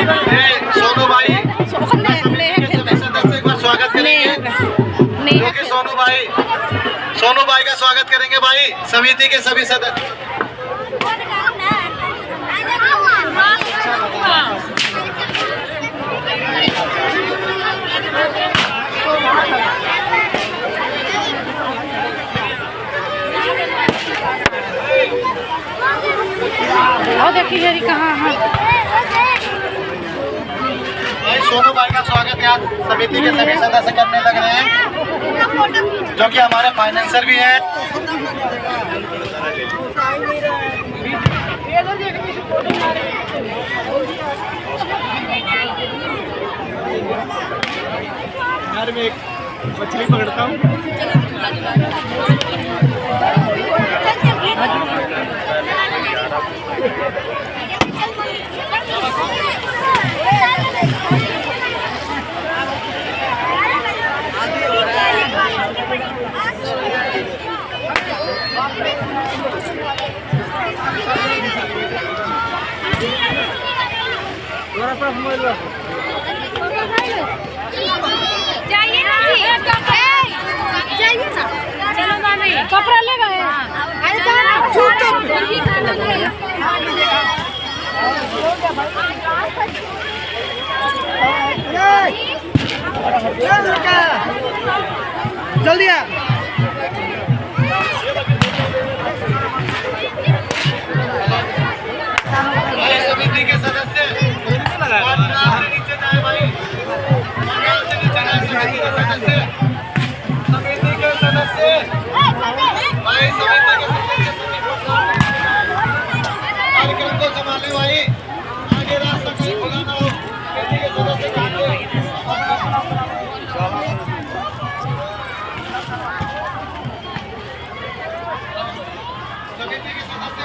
सोनू भाई सदस्य एक बार स्वागत करेंगे, जो कि सोनू भाई का स्वागत करेंगे भाई, समिति के सभी सदस्य। देखिए कहाँ सोनू भाई का स्वागत यहाँ समिति के सभी सदस्य करने लग रहे हैं, जो कि हमारे फाइनेंसर भी हैं। यार मैं एक मछली पकड़ता हूँ। कपड़ा ले गए जल्दी आ। समिति के सदस्य नीचे जाए भाई, समिति के सदस्य भाई, कार्यक्रम को संभाले भाई, आगे रास्ता कहीं खुला ना हो। समिति के सदस्य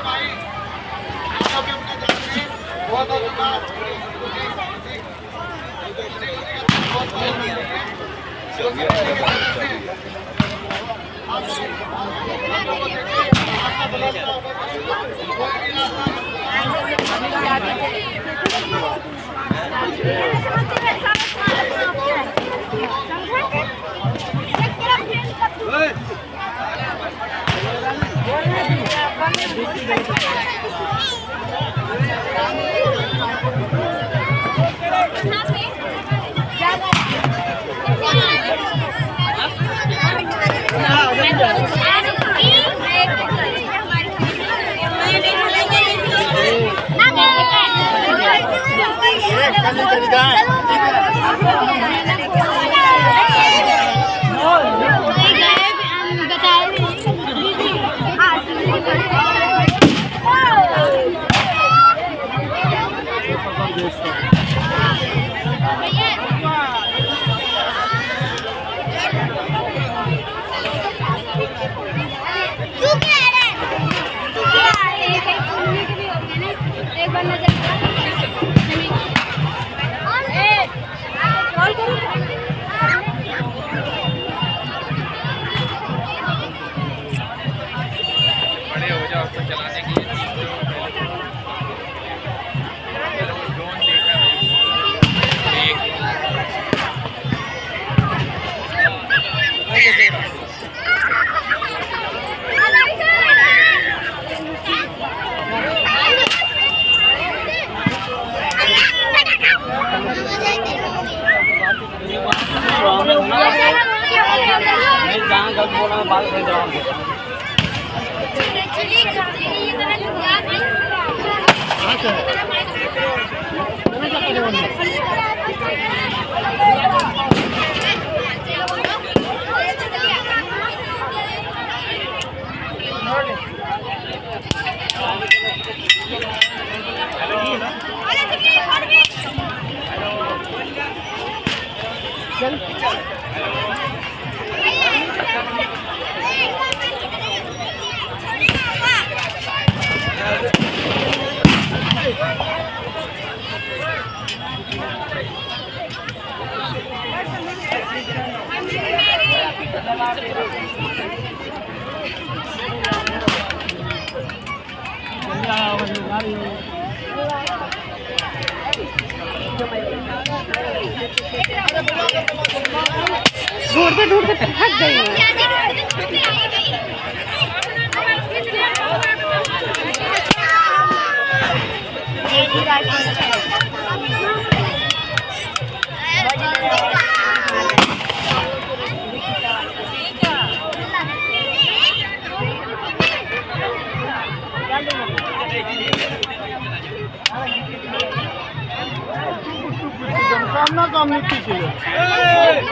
भाई बहुत ढूंढते ढूंढते थक गई हूँ। सामना सामने कीजिए।